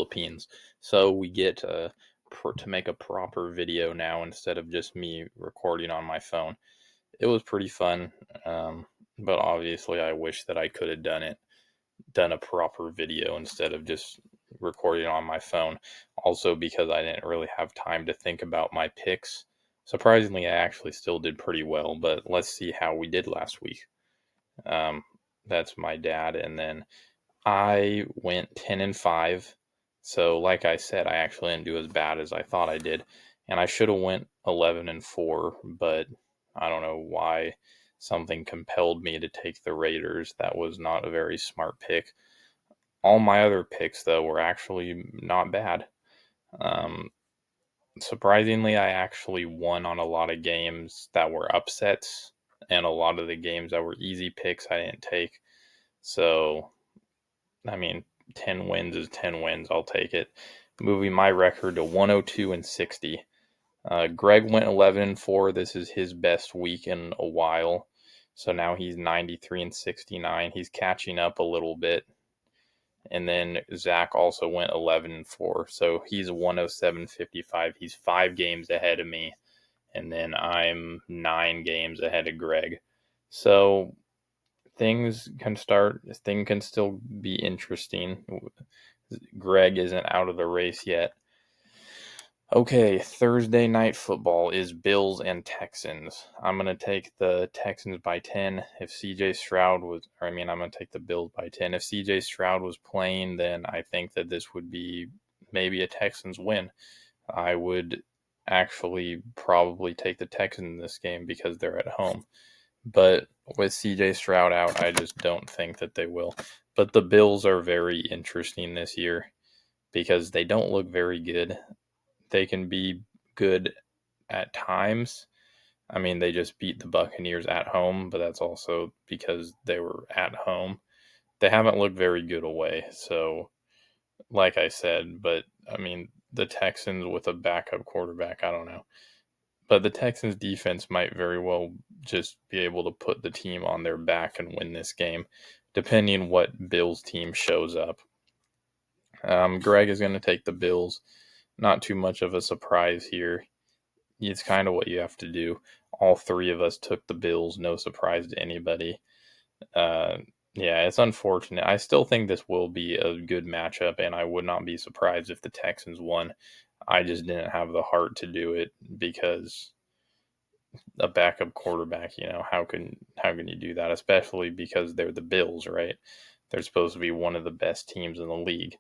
Philippines. So we get to make a proper video now instead of just me recording on my phone. It was pretty fun, but obviously I wish that I could have done a proper video instead of just recording on my phone. Also, because I didn't really have time to think about my picks. Surprisingly, I actually still did pretty well, but let's see how we did last week. Um, that's my dad, and then I went 10-5. So, like I said, I actually didn't do as bad as I thought I did, and I should have went 11-4, but I don't know why something compelled me to take the Raiders. That was not a very smart pick. All my other picks, though, were actually not bad. Um, Surprisingly, I actually won on a lot of games that were upsets, and a lot of the games that were easy picks I didn't take. So, I mean, 10 wins is 10 wins. I'll take it. Moving my record to 102-60. Greg went 11-4. This is his best week in a while. So now he's 93-69. He's catching up a little bit. And then Zach also went 11-4. So he's 107-55. He's 5 games ahead of me. And then I'm 9 games ahead of Greg. So things can still be interesting. Greg isn't out of the race yet. Okay, Thursday night football is Bills and Texans. I'm going to take the Texans by 10. If CJ Stroud I'm going to take the Bills by 10. If CJ Stroud was playing, then I think that this would be maybe a Texans win. I would actually probably take the Texans in this game because they're at home. But with CJ Stroud out, I just don't think that they will. But the Bills are very interesting this year because they don't look very good. They can be good at times. I mean, they just beat the Buccaneers at home, but that's also because they were at home. They haven't looked very good away. So, like I said, but I mean, the Texans with a backup quarterback, I don't know. But the Texans defense might very well just be able to put the team on their back and win this game, depending what Bills team shows up. Greg is going to take the Bills. Not too much of a surprise here. It's kind of what you have to do. All three of us took the Bills. No surprise to anybody. Uh, yeah, it's unfortunate. I still think this will be a good matchup, and I would not be surprised if the Texans won. I just didn't have the heart to do it because a backup quarterback, how can you do that? Especially because they're the Bills, right? They're supposed to be one of the best teams in the league.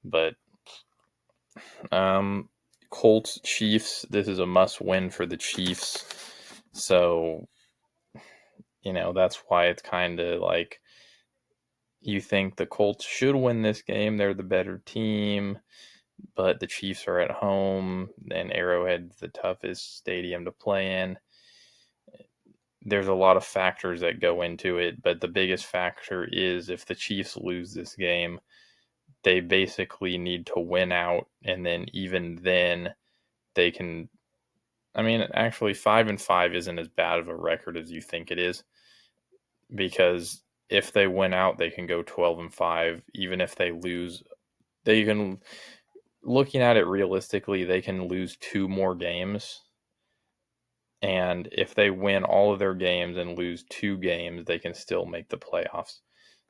But um, Colts Chiefs. This is a must win for the Chiefs. So that's why it's kind of like you think the Colts should win this game. They're the better team, but the Chiefs are at home, and Arrowhead's the toughest stadium to play in. There's a lot of factors that go into it, but the biggest factor is if the Chiefs lose this game, they basically need to win out, and then even then they can. I mean, actually, 5-5 isn't as bad of a record as you think it is, because if they win out, they can go 12-5. Even if they lose, they can. Looking at it realistically, they can lose 2 more games, and if they win all of their games and lose 2 games, they can still make the playoffs.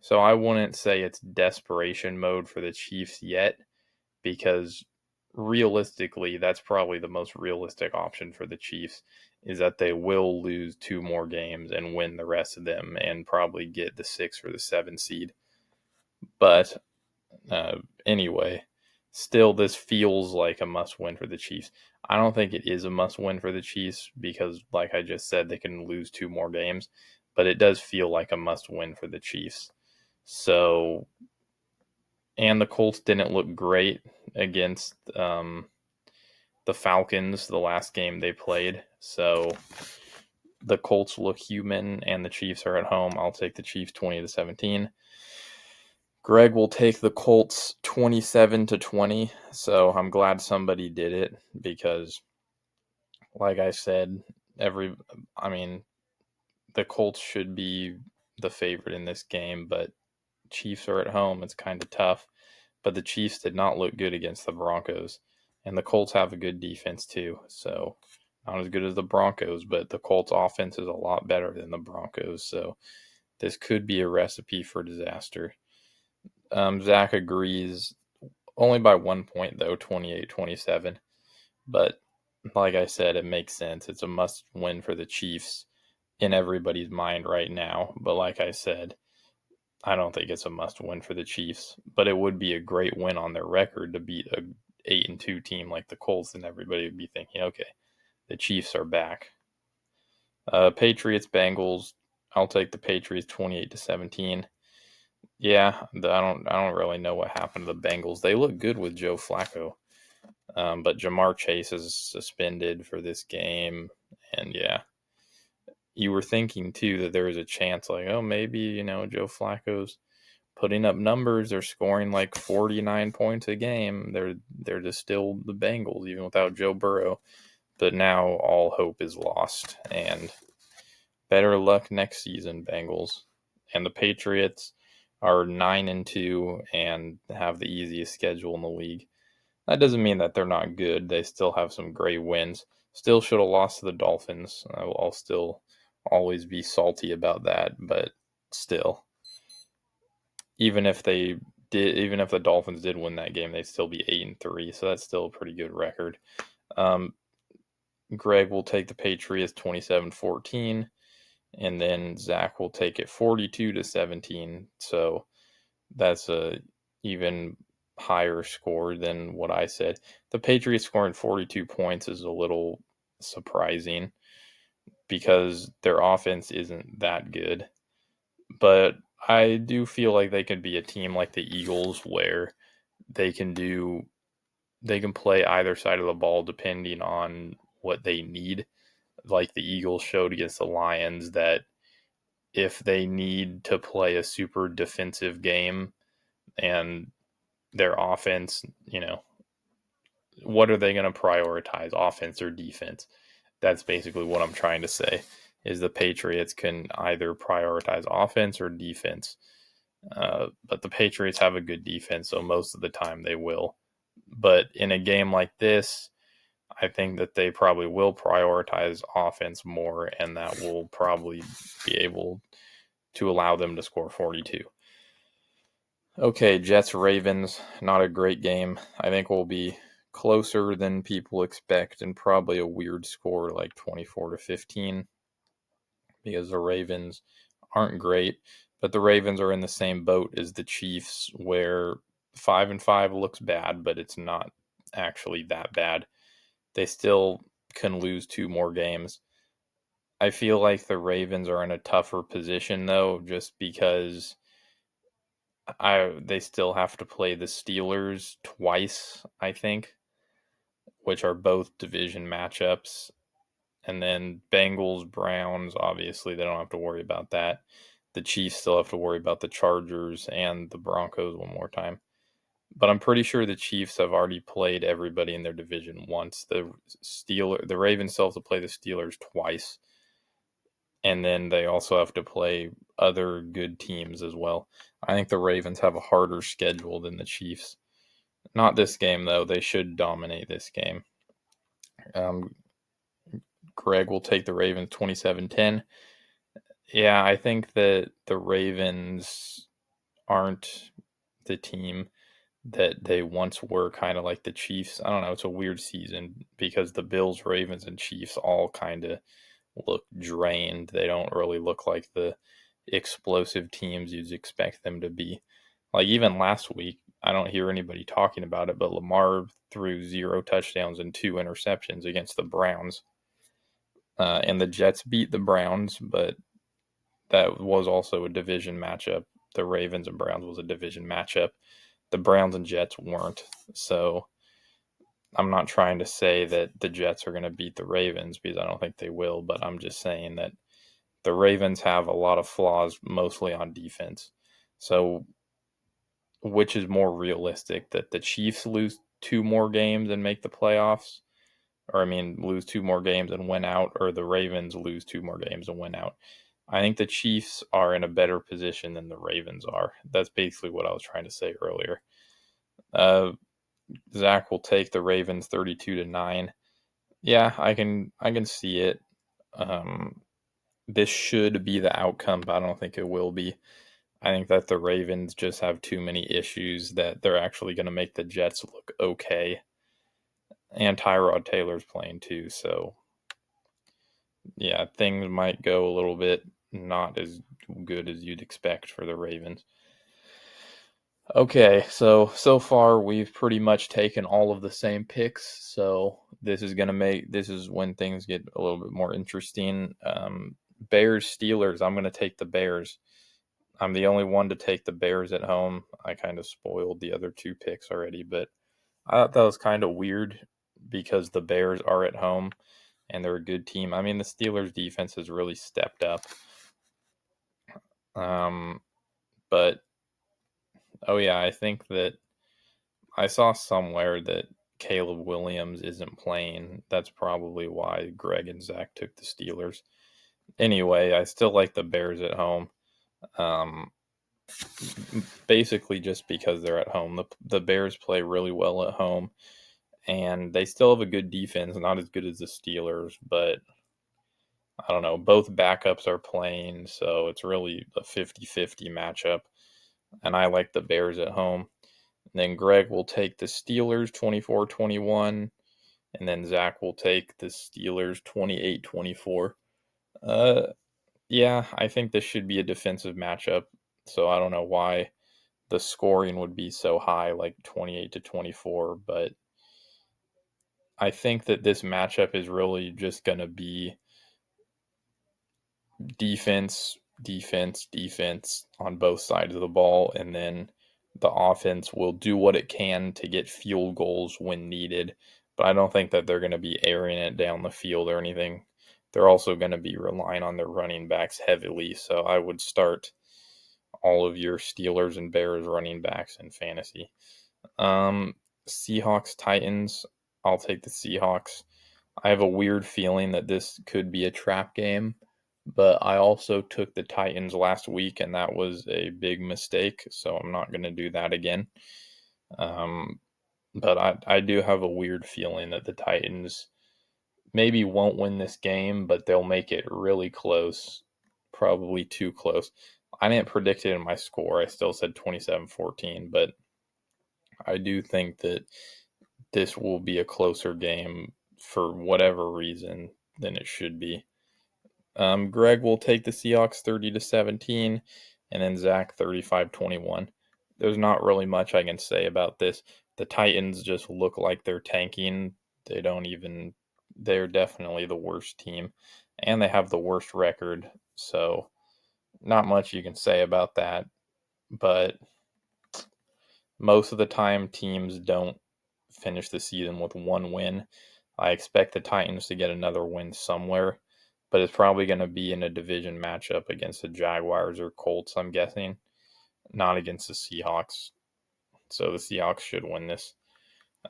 So I wouldn't say it's desperation mode for the Chiefs yet, because realistically, that's probably the most realistic option for the Chiefs, is that they will lose 2 more games and win the rest of them and probably get the 6 or the 7 seed. But anyway, still, this feels like a must win for the Chiefs. I don't think it is a must win for the Chiefs because, like I just said, they can lose 2 more games, but it does feel like a must win for the Chiefs. So, and the Colts didn't look great against the Falcons the last game they played. So the Colts look human and the Chiefs are at home. I'll take the Chiefs 20-17. Greg will take the Colts 27-20. So I'm glad somebody did it because, like I said, the Colts should be the favorite in this game, but Chiefs are at home. It's kind of tough. but the Chiefs did not look good against the Broncos. And the Colts have a good defense too. So not as good as the Broncos, but the Colts offense is a lot better than the Broncos. So this could be a recipe for disaster. Zach agrees only by 1 point though, 28-27. But like I said, it makes sense. It's a must win for the Chiefs in everybody's mind right now. But like I said, I don't think it's a must win for the Chiefs, but it would be a great win on their record to beat a 8-2 team like the Colts, and everybody would be thinking, okay, the Chiefs are back. Patriots Bengals. I'll take the Patriots 28-17. Yeah, I don't really know what happened to the Bengals. They look good with Joe Flacco, but Jamar Chase is suspended for this game, and yeah, you were thinking too that there was a chance, like, oh, maybe Joe Flacco's putting up numbers. They're scoring like 49 points a game. They're just still the Bengals even without Joe Burrow. But now all hope is lost, and better luck next season, Bengals. And the Patriots are 9-2 and have the easiest schedule in the league. That doesn't mean that they're not good. They still have some great wins. Still should have lost to the Dolphins. I'll still always be salty about that, but still, even if the Dolphins did win that game, they'd still be 8-3. So that's still a pretty good record. Greg will take the Patriots 27-14, and then Zach will take it 42-17. So that's a even higher score than what I said. The Patriots scoring 42 points is a little surprising because their offense isn't that good. But I do feel like they could be a team like the Eagles where they can play either side of the ball depending on what they need. Like the Eagles showed against the Lions that if they need to play a super defensive game and their offense, what are they going to prioritize, offense or defense? That's basically what I'm trying to say, is the Patriots can either prioritize offense or defense. But the Patriots have a good defense, so most of the time they will. But in a game like this, I think that they probably will prioritize offense more, and that will probably be able to allow them to score 42. Okay, Jets Ravens, not a great game. I think will be closer than people expect and probably a weird score like 24-15 because the Ravens aren't great, but the Ravens are in the same boat as the Chiefs where 5-5 looks bad, but it's not actually that bad. They still can lose 2 more games. I feel like the Ravens are in a tougher position though, just because they still have to play the Steelers twice, I think, which are both division matchups. And then Bengals, Browns, obviously they don't have to worry about that. The Chiefs still have to worry about the Chargers and the Broncos one more time. But I'm pretty sure the Chiefs have already played everybody in their division once. The Ravens still have to play the Steelers twice. And then they also have to play other good teams as well. I think the Ravens have a harder schedule than the Chiefs. Not this game, though. They should dominate this game. Greg will take the Ravens 27-10. Yeah, I think that the Ravens aren't the team that they once were, kind of like the Chiefs. I don't know. It's a weird season because the Bills, Ravens, and Chiefs all kind of look drained. They don't really look like the explosive teams you'd expect them to be. Like even last week, I don't hear anybody talking about it, but Lamar threw 0 touchdowns and 2 interceptions against the Browns. And the Jets beat the Browns, but that was also a division matchup. The Ravens and Browns was a division matchup. The Browns and Jets weren't. So I'm not trying to say that the Jets are going to beat the Ravens because I don't think they will, but I'm just saying that the Ravens have a lot of flaws, mostly on defense. So which is more realistic, that the Chiefs lose 2 more games and make the playoffs? Or, lose 2 more games and win out, or the Ravens lose 2 more games and win out? I think the Chiefs are in a better position than the Ravens are. That's basically what I was trying to say earlier. Zach will take the Ravens 32-9. Yeah, I can see it. This should be the outcome, but I don't think it will be. I think that the Ravens just have too many issues that they're actually going to make the Jets look okay. And Tyrod Taylor's playing too, so yeah, things might go a little bit not as good as you'd expect for the Ravens. Okay, so far we've pretty much taken all of the same picks, so this is when things get a little bit more interesting. Bears Steelers, I'm going to take the Bears. I'm the only one to take the Bears at home. I kind of spoiled the other two picks already, but I thought that was kind of weird because the Bears are at home and they're a good team. I mean, the Steelers defense has really stepped up. But oh yeah, I think that I saw somewhere that Caleb Williams isn't playing. That's probably why Greg and Zach took the Steelers. Anyway, I still like the Bears at home. Um, Basically just because they're at home. The Bears play really well at home, and they still have a good defense, not as good as the Steelers, but I don't know. Both backups are playing, so it's really a 50-50 matchup, and I like the Bears at home. And then Greg will take the Steelers 24-21, and then Zach will take the Steelers 28-24. Uh, yeah, I think this should be a defensive matchup, so I don't know why the scoring would be so high, like 28-24, but I think that this matchup is really just going to be defense, defense, defense on both sides of the ball, and then the offense will do what it can to get field goals when needed. But I don't think that they're going to be airing it down the field or anything. They're also going to be relying on their running backs heavily, so I would start all of your Steelers and Bears running backs in fantasy. Um, Seahawks Titans. I'll take the Seahawks. I have a weird feeling that this could be a trap game, but I also took the Titans last week, and that was a big mistake. So I'm not going to do that again. Um, but I do have a weird feeling that the Titans maybe won't win this game, but they'll make it really close, probably too close. I didn't predict it in my score. I still said 27-14, but I do think that this will be a closer game for whatever reason than it should be. Greg will take the Seahawks 30-17, and then Zach 35-21. There's not really much I can say about this. The Titans just look like they're tanking. They're definitely the worst team, and they have the worst record. So, not much you can say about that. But most of the time, teams don't finish the season with one win. I expect the Titans to get another win somewhere, but it's probably going to be in a division matchup against the Jaguars or Colts, I'm guessing, not against the Seahawks. So the Seahawks should win this.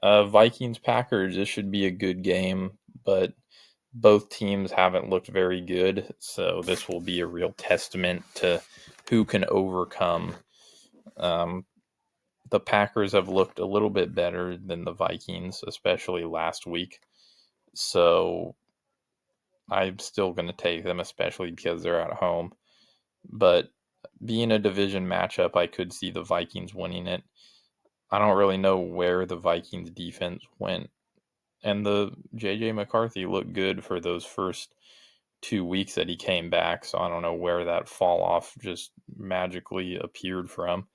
Vikings Packers, this should be a good game, but both teams haven't looked very good, so this will be a real testament to who can overcome. Um, the Packers have looked a little bit better than the Vikings, especially last week. So I'm still going to take them, especially because they're at home. But being a division matchup, I could see the Vikings winning it. I don't really know where the Vikings defense went. And the JJ McCarthy looked good for those first 2 weeks that he came back. So I don't know where that fall off just magically appeared from.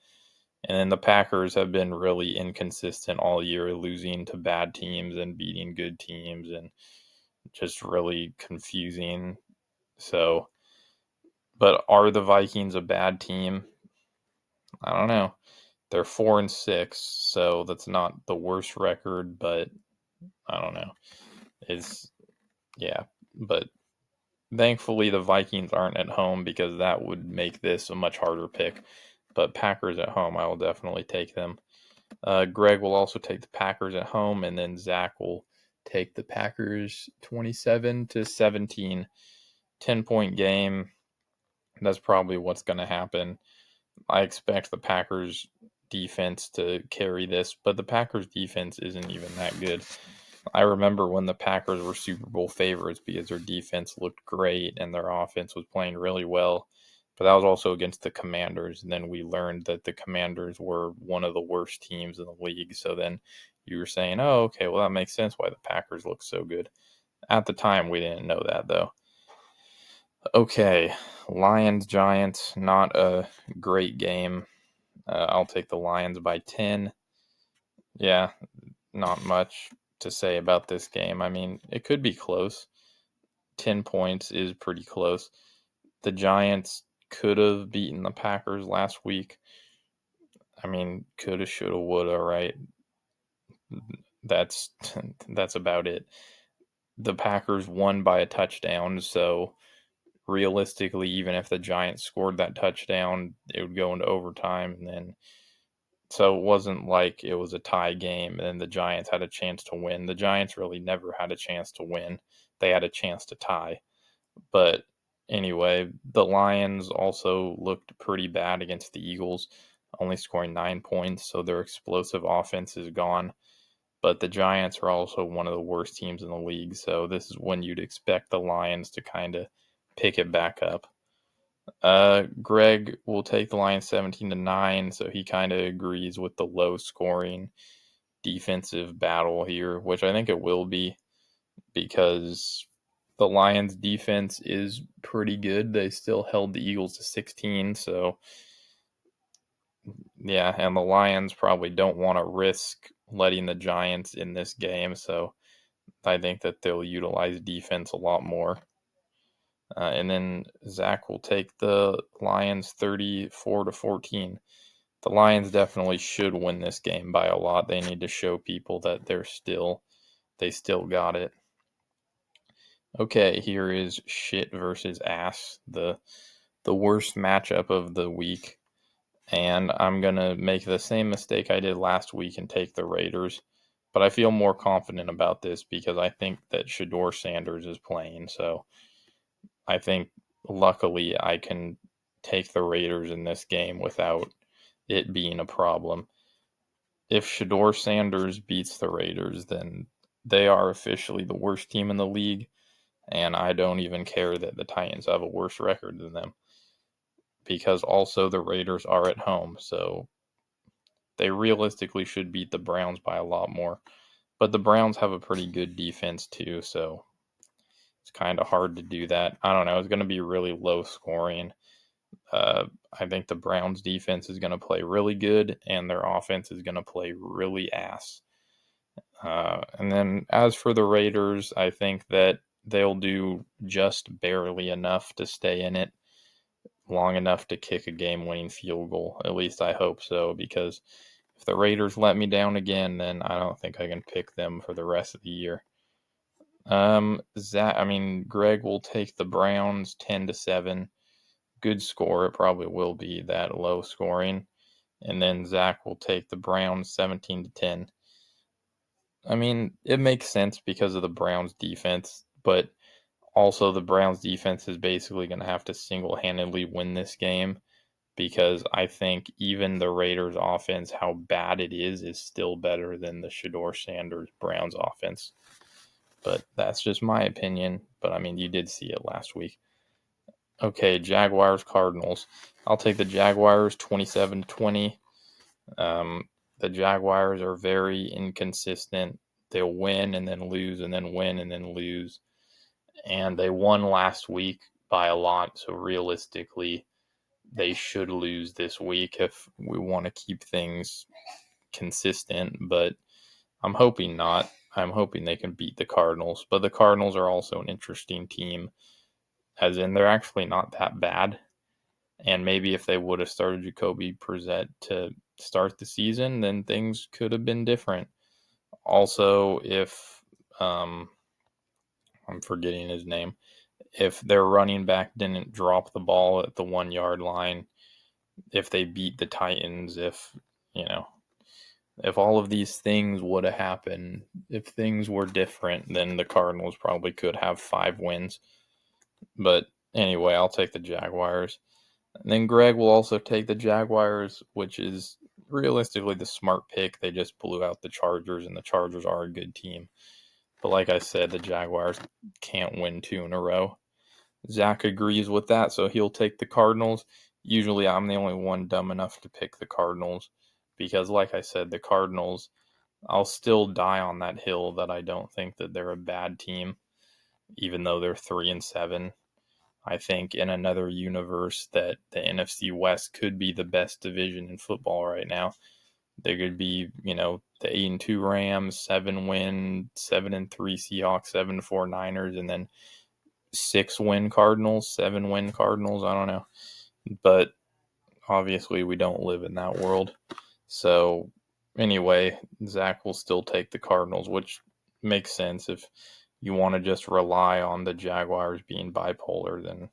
And then the Packers have been really inconsistent all year, losing to bad teams and beating good teams, and just really confusing. So, but are the Vikings a bad team? I don't know. They're 4-6, so that's not the worst record, but I don't know. It's yeah, but thankfully the Vikings aren't at home because that would make this a much harder pick. But Packers at home, I will definitely take them. Greg will also take the Packers at home, and then Zach will take the Packers 27-17. 10-point game. That's probably what's going to happen. I expect the Packers defense to carry this, but the Packers defense isn't even that good. I remember when the Packers were Super Bowl favorites because their defense looked great and their offense was playing really well. But that was also against the Commanders. And then we learned that the Commanders were one of the worst teams in the league. So then you were saying, oh, okay, well, that makes sense why the Packers look so good. At the time, we didn't know that, though. Okay, Lions, Giants, not a great game. I'll take the Lions by 10. Yeah, not much to say about this game. I mean, it could be close. 10 points is pretty close. The Giants could have beaten the Packers last week. I mean, coulda, shoulda, woulda, right? That's about it. The Packers won by a touchdown, so realistically, even if the Giants scored that touchdown, it would go into overtime, and then so it wasn't like it was a tie game and then the Giants had a chance to win. The Giants really never had a chance to win. They had a chance to tie. But anyway, the Lions also looked pretty bad against the Eagles, only scoring 9 points, so their explosive offense is gone. But the Giants are also one of the worst teams in the league, so this is when you'd expect the Lions to kind of pick it back up. Greg will take the Lions 17-9, so he kind of agrees with the low scoring defensive battle here, which I think it will be because the Lions defense is pretty good. They still held the Eagles to 16, so yeah, and the Lions probably don't want to risk letting the Giants in this game, so I think that they'll utilize defense a lot more. And then Zach will take the Lions 34-14. The Lions definitely should win this game by a lot. They need to show people that they still got it. Okay, here is shit versus ass, the worst matchup of the week. And I'm going to make the same mistake I did last week and take the Raiders. But I feel more confident about this because I think that Shedeur Sanders is playing. So I think luckily I can take the Raiders in this game without it being a problem. If Shedeur Sanders beats the Raiders, then they are officially the worst team in the league, and I don't even care that the Titans have a worse record than them because also the Raiders are at home, so they realistically should beat the Browns by a lot more. But the Browns have a pretty good defense too, so it's kind of hard to do that. I don't know. It's going to be really low scoring. I think the Browns defense is going to play really good, and their offense is going to play really ass. And then as for the Raiders, I think that they'll do just barely enough to stay in it long enough to kick a game-winning field goal. At least I hope so, because if the Raiders let me down again, then I don't think I can pick them for the rest of the year. Greg will take the Browns 10-7. Good score. It probably will be that low scoring. And then Zach will take the Browns 17-10. I mean, it makes sense because of the Browns defense, but also the Browns defense is basically going to have to single-handedly win this game because I think even the Raiders offense, how bad it is still better than the Shedeur Sanders Browns offense. But that's just my opinion. But I mean, you did see it last week. Okay, Jaguars, Cardinals. I'll take the Jaguars 27-20. The Jaguars are very inconsistent. They'll win and then lose and then win and then lose. And they won last week by a lot. So realistically, they should lose this week if we want to keep things consistent. But I'm hoping not. I'm hoping they can beat the Cardinals. But the Cardinals are also an interesting team, as in they're actually not that bad. And maybe if they would have started Jacoby Brissett to start the season, then things could have been different. Also, if I'm forgetting his name, if their running back didn't drop the ball at the 1 yard line, if they beat the Titans, if all of these things would have happened, if things were different, then the Cardinals probably could have 5 wins. But anyway, I'll take the Jaguars. And then Greg will also take the Jaguars, which is realistically the smart pick. They just blew out the Chargers, and the Chargers are a good team. But like I said, the Jaguars can't win 2 in a row. Zach agrees with that, so he'll take the Cardinals. Usually I'm the only one dumb enough to pick the Cardinals because, like I said, the Cardinals, I'll still die on that hill that I don't think that they're a bad team, even though they're 3-7. I think in another universe that the NFC West could be the best division in football right now. There could be, the 8-2 Rams, 7-win, 7-3 Seahawks, 7-4 Niners, and then 6-win Cardinals, 7-win Cardinals. I don't know. But obviously we don't live in that world. So anyway, Zach will still take the Cardinals, which makes sense. If you want to just rely on the Jaguars being bipolar, then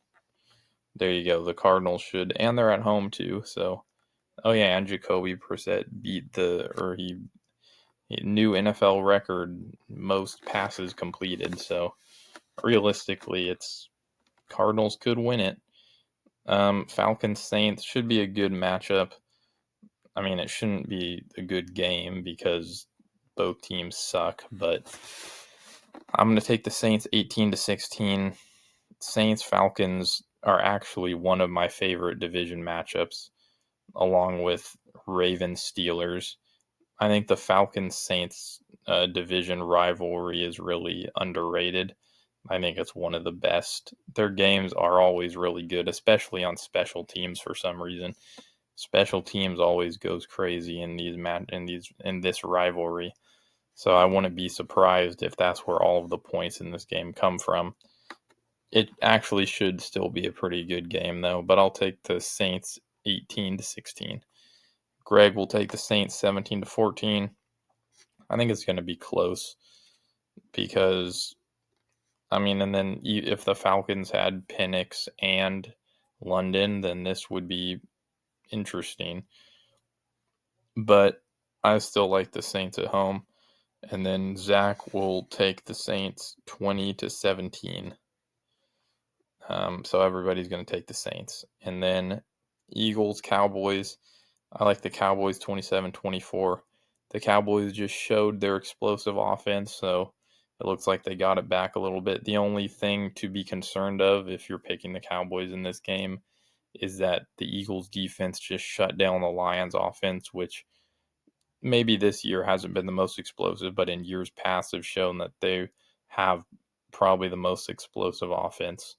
there you go. The Cardinals should, and they're at home too. So, oh yeah, and Jacoby Brissett beat he new NFL record most passes completed. So realistically, it's Cardinals could win it. Falcons Saints should be a good matchup. I mean, it shouldn't be a good game because both teams suck, but I'm going to take the Saints 18-16. Saints Falcons are actually one of my favorite division matchups, along with Ravens Steelers. I think the Falcons Saints division rivalry is really underrated. I think it's one of the best. Their games are always really good, especially on special teams for some reason. Special teams always goes crazy in this rivalry. So I wouldn't be surprised if that's where all of the points in this game come from. It actually should still be a pretty good game though, but I'll take the Saints 18-16. Greg will take the Saints 17-14. I think it's going to be close because, and then if the Falcons had Penix and London, then this would be interesting. But I still like the Saints at home. And then Zach will take the Saints 20-17. So everybody's going to take the Saints. And then Eagles, Cowboys. I like the Cowboys 27-24. The Cowboys just showed their explosive offense, so it looks like they got it back a little bit. The only thing to be concerned of if you're picking the Cowboys in this game is that the Eagles defense just shut down the Lions offense, which maybe this year hasn't been the most explosive, but in years past have shown that they have probably the most explosive offense.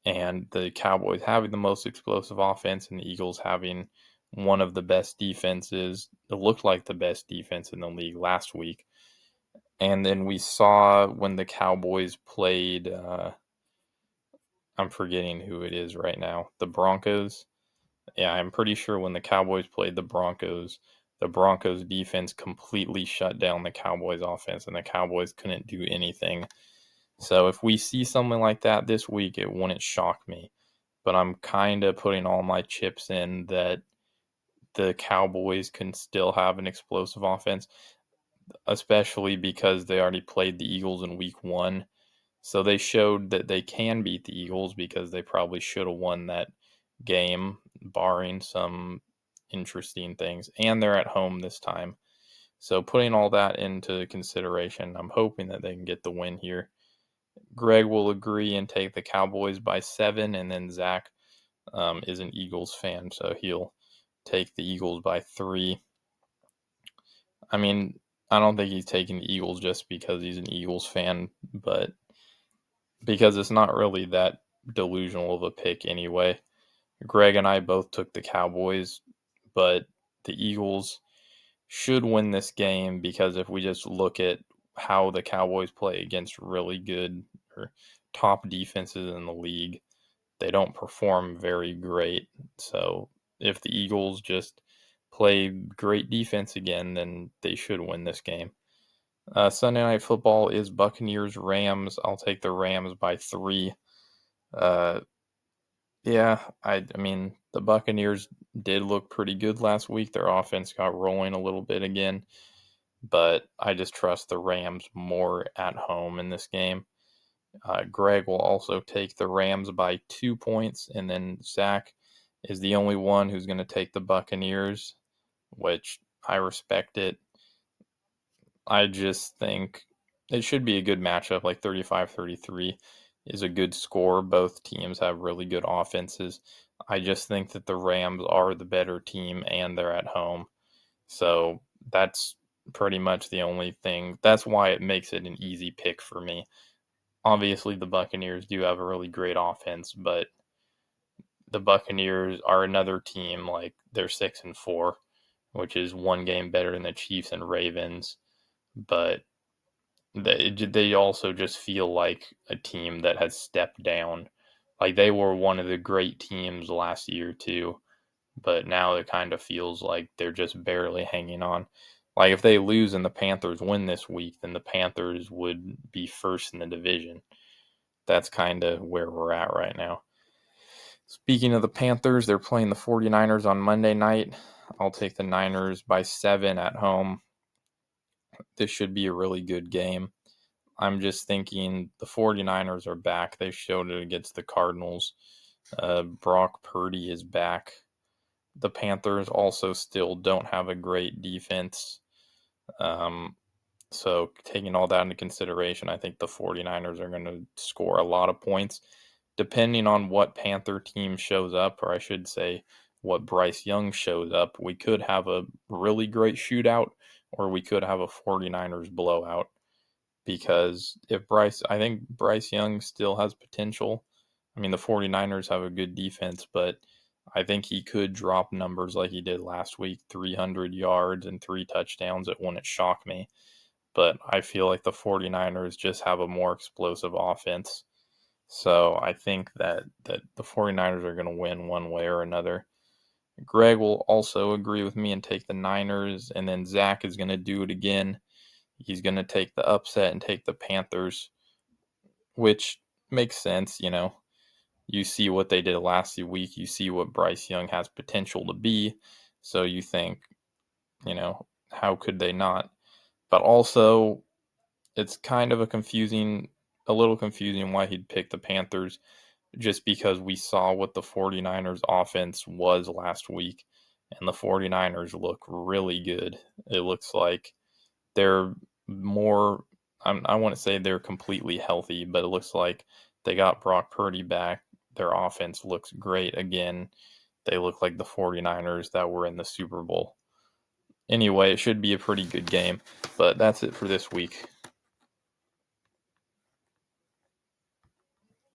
And the Cowboys having the most explosive offense and the Eagles having one of the best defenses. It looked like the best defense in the league last week. And then we saw when the Cowboys played, I'm forgetting who it is right now, the Broncos. Yeah, I'm pretty sure when the Cowboys played the Broncos defense completely shut down the Cowboys offense and the Cowboys couldn't do anything. So if we see something like that this week, it wouldn't shock me. But I'm kind of putting all my chips in that the Cowboys can still have an explosive offense, especially because they already played the Eagles in week 1. So they showed that they can beat the Eagles because they probably should have won that game, barring some interesting things. And they're at home this time. So putting all that into consideration, I'm hoping that they can get the win here. Greg will agree and take the Cowboys by 7, and then Zach is an Eagles fan, so he'll take the Eagles by 3. I don't think he's taking the Eagles just because he's an Eagles fan, but because it's not really that delusional of a pick anyway. Greg and I both took the Cowboys, but the Eagles should win this game because if we just look at how the Cowboys play against really good or top defenses in the league, they don't perform very great. So if the Eagles just play great defense again, then they should win this game. Sunday Night Football is Buccaneers Rams. I'll take the Rams by 3. The Buccaneers did look pretty good last week. Their offense got rolling a little bit again, but I just trust the Rams more at home in this game. Greg will also take the Rams by 2 points, and then Zach is the only one who's going to take the Buccaneers. which I respect it. I just think it should be a good matchup, like 35-33 is a good score. Both teams have really good offenses. I just think that the Rams are the better team and they're at home. So that's pretty much the only thing. That's why it makes it an easy pick for me. Obviously, the Buccaneers do have a really great offense, but the Buccaneers are another team, like they're 6-4, which is one game better than the Chiefs and Ravens. But they also just feel like a team that has stepped down. Like they were one of the great teams last year too, but now it kind of feels like they're just barely hanging on. Like if they lose and the Panthers win this week, then the Panthers would be first in the division. That's kind of where we're at right now. Speaking of the Panthers, they're playing the 49ers on Monday night. I'll take the Niners by 7 at home. This should be a really good game. I'm just thinking the 49ers are back. They showed it against the Cardinals. Brock Purdy is back. The Panthers also still don't have a great defense. So taking all that into consideration, I think the 49ers are going to score a lot of points. Depending on what Panther team shows up, or I should say what Bryce Young shows up, we could have a really great shootout or we could have a 49ers blowout. Because I think Bryce Young still has potential. I mean, the 49ers have a good defense, but I think he could drop numbers like he did last week, 300 yards and 3 touchdowns. It wouldn't shock me. But I feel like the 49ers just have a more explosive offense. So I think that the 49ers are going to win one way or another. Greg will also agree with me and take the Niners, and then Zach is going to do it again. He's going to take the upset and take the Panthers, which makes sense. You see what they did last week. You see what Bryce Young has potential to be. So you think, how could they not? But also, it's kind of a little confusing why he'd pick the Panthers, just because we saw what the 49ers offense was last week, and the 49ers look really good. It looks like they're more, I want to say they're completely healthy, but it looks like they got Brock Purdy back. Their offense looks great again. They look like the 49ers that were in the Super Bowl. Anyway, it should be a pretty good game, but that's it for this week.